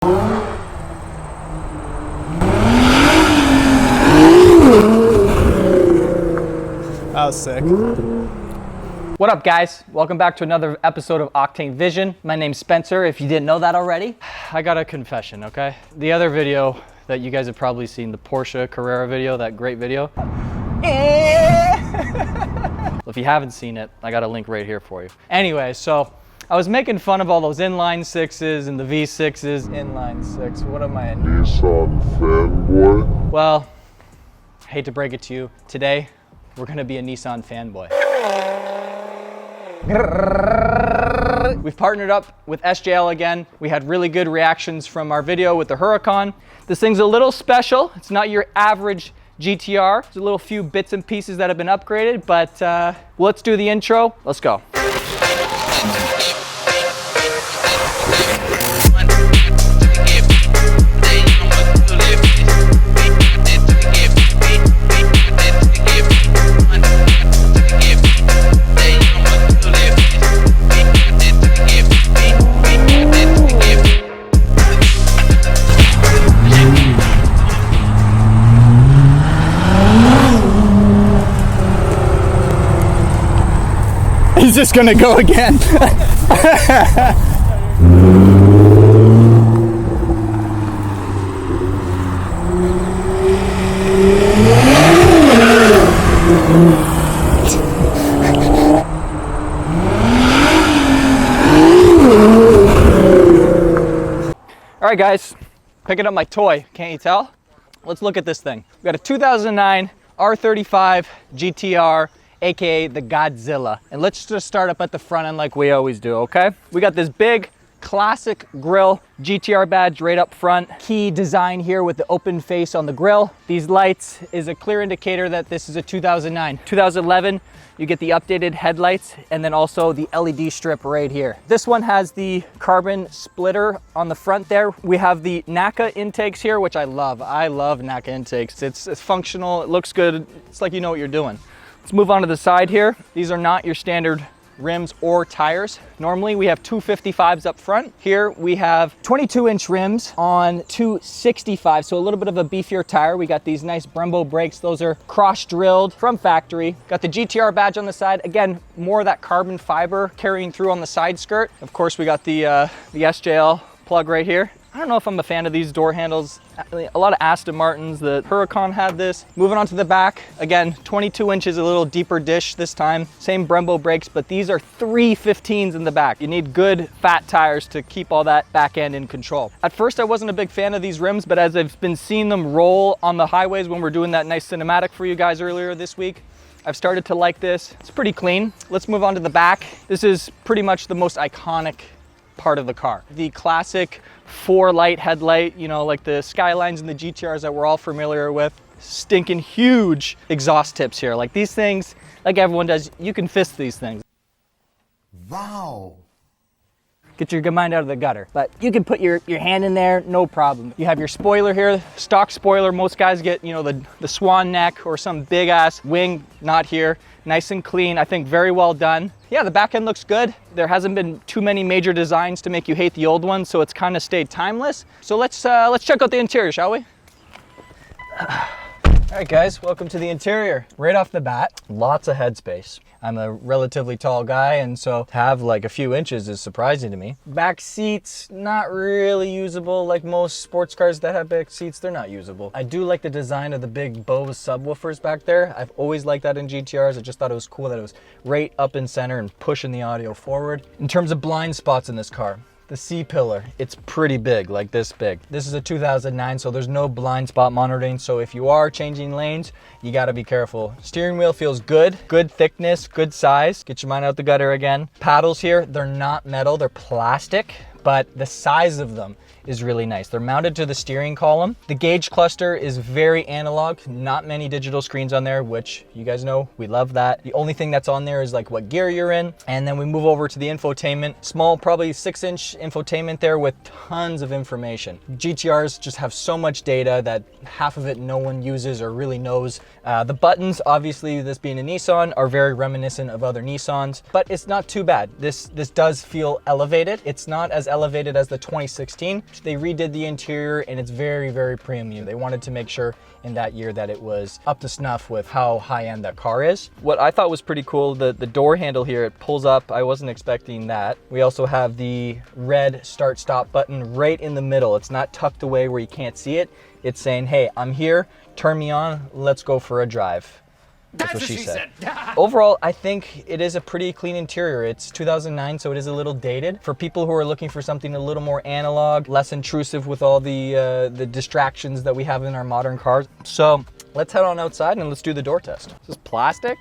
That was sick. What up, guys? Welcome back to another episode of OctaneVision. My name's Spencer, if you didn't know that already. I got a confession, okay? The other video that you guys have probably seen, the Porsche Carrera video, that great video. Well, if you haven't seen it, I got a link right here for you. Anyway, so I was making fun of all those inline sixes and the V6s. Inline six, what am I? A Nissan fanboy? Well, hate to break it to you, today we're gonna be a Nissan fanboy. We've partnered up with SJL again. We had really good reactions from our video with the Huracan. This thing's a little special. It's not your average GTR. There's a little few bits and pieces that have been upgraded, but let's do the intro. Let's go. He's just gonna go again. All right, guys, picking up my toy, can't you tell? Let's look at this thing. We got a 2009 R35 GTR, AKA the Godzilla. And let's just start up at the front end like we always do, okay? We got this big classic grille GTR badge right up front. Key design here with the open face on the grille. These lights is a clear indicator that this is a 2009. 2011, you get the updated headlights and then also the LED strip right here. This one has the carbon splitter on the front there. We have the NACA intakes here, which I love. I love NACA intakes. It's functional, it looks good. It's like you know what you're doing. Let's move on to the side here. These are not your standard rims or tires. Normally we have 255s up front. Here we have 22-inch rims on 265, so a little bit of a beefier tire. We got these nice Brembo brakes. Those are cross-drilled from factory. Got the GTR badge on the side. Again, more of that carbon fiber carrying through on the side skirt. Of course, we got the SJL plug right here. I don't know if I'm a fan of these door handles. A lot of Aston Martins, the Huracan had this. Moving on to the back, again, 22 inches, a little deeper dish this time. Same Brembo brakes, but these are 315s in the back. You need good fat tires to keep all that back end in control. At first, I wasn't a big fan of these rims, but as I've been seeing them roll on the highways when we're doing that nice cinematic for you guys earlier this week, I've started to like this. It's pretty clean. Let's move on to the back. This is pretty much the most iconic part of the car. The classic 4-light headlight, you know, like the Skylines and the GTRs that we're all familiar with. Stinking huge exhaust tips here. Like these things, like everyone does, you can fist these things. Wow. Get your mind out of the gutter. But you can put your hand in there, no problem. You have your spoiler here, stock spoiler. Most guys get, you know, the swan neck or some big ass wing, not here. Nice and clean, I think very well done. Yeah, the back end looks good. There hasn't been too many major designs to make you hate the old one, so it's kind of stayed timeless. So let's check out the interior, shall we? All right, guys, welcome to the interior. Right off the bat, lots of headspace. I'm a relatively tall guy, and so to have like a few inches is surprising to me. Back seats, not really usable. Like most sports cars that have back seats, they're not usable. I do like the design of the big Bose subwoofers back there. I've always liked that in GTRs. I just thought it was cool that it was right up in center and pushing the audio forward. In terms of blind spots in this car, the C-pillar, it's pretty big, like this big. This is a 2009, so there's no blind spot monitoring. So if you are changing lanes, you gotta be careful. Steering wheel feels good thickness, good size. Get your mind out the gutter again. Paddles here, they're not metal, they're plastic, but the size of them is really nice. They're mounted to the steering column. The gauge cluster is very analog, not many digital screens on there, which you guys know, we love that. The only thing that's on there is like what gear you're in. And then we move over to the infotainment. Small, probably 6-inch infotainment there with tons of information. GTRs just have so much data that half of it no one uses or really knows. The buttons, obviously this being a Nissan, are very reminiscent of other Nissans, but it's not too bad. This does feel elevated. It's not as elevated as the 2016, They redid the interior and it's very, very premium. They wanted to make sure in that year that it was up to snuff with how high-end that car is. What I thought was pretty cool, the door handle here, it pulls up. I wasn't expecting that. We also have the red start-stop button right in the middle. It's not tucked away where you can't see it. It's saying, hey, I'm here, turn me on, let's go for a drive. That's what she said. Overall, I think it is a pretty clean interior. It's 2009, so it is a little dated. For people who are looking for something a little more analog, less intrusive with all the distractions that we have in our modern cars. So let's head on outside and let's do the door test. This is plastic.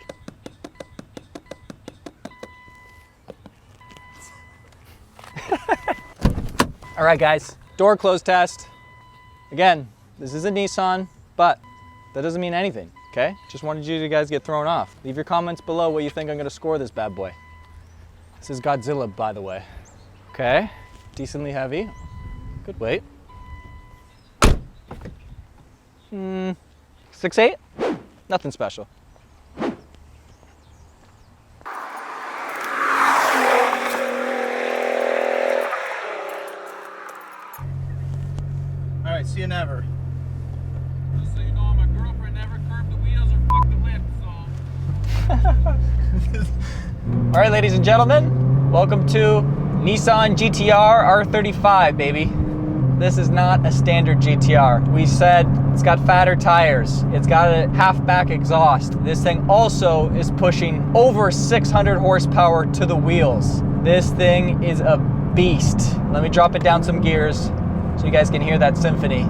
All right, guys, door close test. Again, this is a Nissan, but that doesn't mean anything. Okay, just wanted you guys get thrown off. Leave your comments below what you think I'm gonna score this bad boy. This is Godzilla, by the way. Okay, decently heavy. Good weight. 6'8", nothing special. All right, see you never. Just so you know, my girlfriend never curved the wheels or fucked the lips, so. All right, ladies and gentlemen, welcome to Nissan GTR R35, baby. This is not a standard GTR. We said it's got fatter tires. It's got a half-back exhaust. This thing also is pushing over 600 horsepower to the wheels. This thing is a beast. Let me drop it down some gears so you guys can hear that symphony.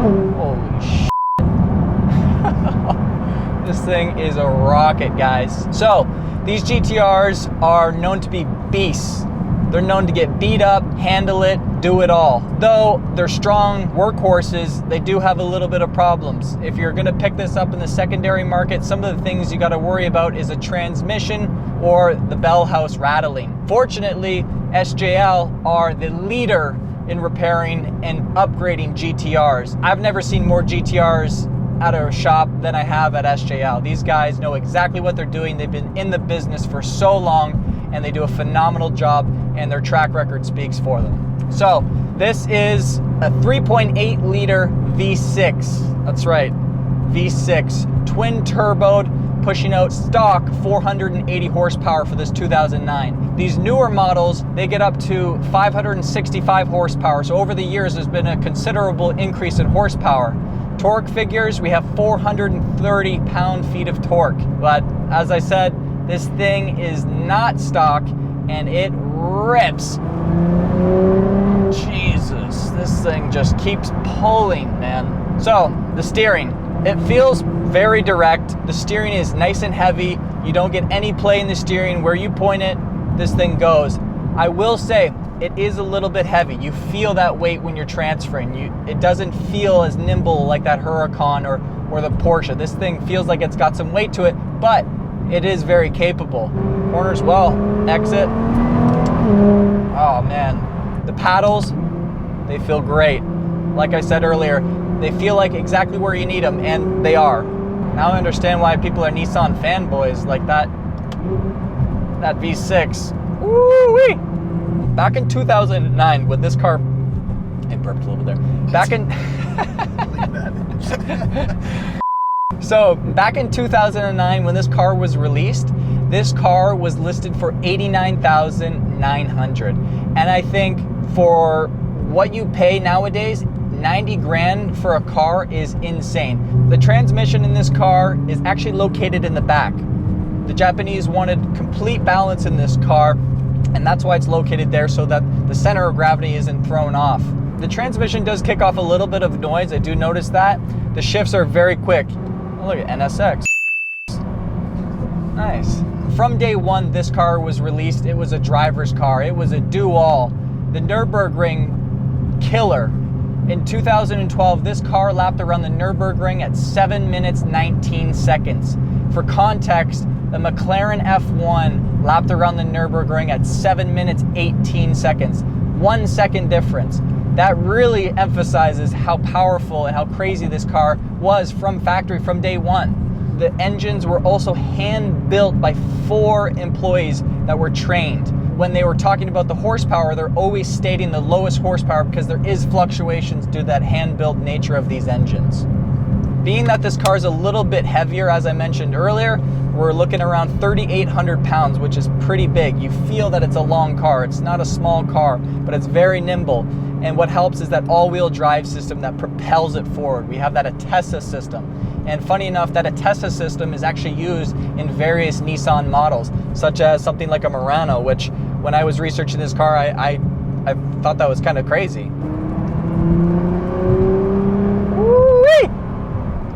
Holy shit. This thing is a rocket, guys. So, these GTRs are known to be beasts. They're known to get beat up, handle it, do it all. Though they're strong workhorses, they do have a little bit of problems. If you're gonna pick this up in the secondary market, some of the things you gotta worry about is a transmission or the bell house rattling. Fortunately, SJL are the leader in repairing and upgrading GTRs. I've never seen more GTRs at a shop than I have at SJL. These guys know exactly what they're doing. They've been in the business for so long and they do a phenomenal job and their track record speaks for them. So this is a 3.8 liter V6. That's right, V6, twin turboed, pushing out stock 480 horsepower for this 2009. These newer models, they get up to 565 horsepower. So over the years, there's been a considerable increase in horsepower. Torque figures, we have 430 pound-feet of torque. But as I said, this thing is not stock and it rips. Jesus, this thing just keeps pulling, man. So, the steering, it feels very direct. The steering is nice and heavy. You don't get any play in the steering. Where you point it, this thing goes. I will say, it is a little bit heavy. You feel that weight when you're transferring. It doesn't feel as nimble like that Huracan or the Porsche. This thing feels like it's got some weight to it, but it is very capable. Corners well, exit. Oh man, the paddles, they feel great. Like I said earlier, they feel like exactly where you need them, and they are. Now I understand why people are Nissan fanboys like that V6. Woo-wee! Back in 2009, when this car, I burped a little bit there. Back in, so back in 2009, when this car was released, this car was listed for $89,900. And I think for what you pay nowadays, 90 grand for a car is insane. The transmission in this car is actually located in the back. The Japanese wanted complete balance in this car, and that's why it's located there, so that the center of gravity isn't thrown off. The transmission does kick off a little bit of noise, I do notice that. The shifts are very quick. Oh, look at NSX. Nice. From day one, this car was released. It was a driver's car. It was a do-all. The Nürburgring killer. In 2012, this car lapped around the Nürburgring at 7 minutes, 19 seconds. For context, the McLaren F1 lapped around the Nürburgring at 7 minutes, 18 seconds. 1 second difference. That really emphasizes how powerful and how crazy this car was from factory, from day one. The engines were also hand-built by 4 employees that were trained. when they were talking about the horsepower, they're always stating the lowest horsepower because there is fluctuations due to that hand-built nature of these engines. Being that this car is a little bit heavier, as I mentioned earlier, we're looking around 3,800 pounds, which is pretty big. You feel that it's a long car. It's not a small car, but it's very nimble. And what helps is that all-wheel drive system that propels it forward. We have that Atessa system. And funny enough, that Atessa system is actually used in various Nissan models, such as something like a Murano, which when I was researching this car, I thought that was kind of crazy. Woo-wee!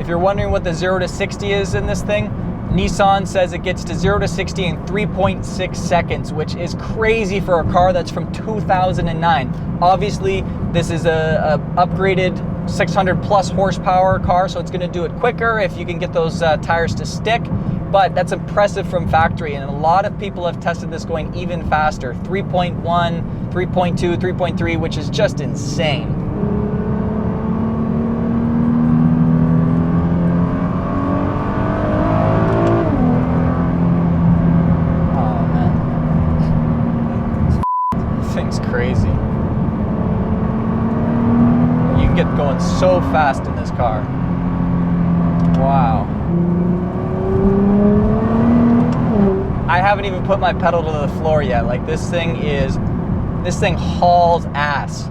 If you're wondering what the 0 to 60 is in this thing, Nissan says it gets to 0 to 60 in 3.6 seconds, which is crazy for a car that's from 2009. Obviously, this is a upgraded 600 plus horsepower car, so it's going to do it quicker if you can get those tires to stick. But that's impressive from factory, and a lot of people have tested this going even faster, 3.1, 3.2, 3.3, which is just insane. Crazy. You can get going so fast in this car. Wow. I haven't even put my pedal to the floor yet. Like this thing hauls ass.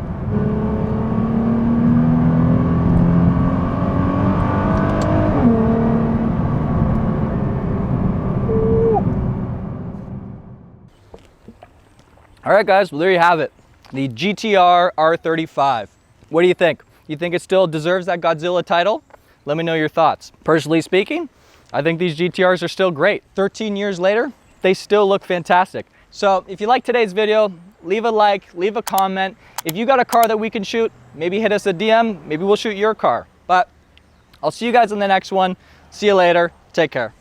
All right, guys, well, there you have it. The GTR R35. What do you think? You think it still deserves that Godzilla title? Let me know your thoughts. Personally speaking, I think these GTRs are still great. 13 years later, they still look fantastic. So if you like today's video, leave a like, leave a comment. If you got a car that we can shoot, maybe hit us a DM, maybe we'll shoot your car. But I'll see you guys in the next one. See you later. Take care.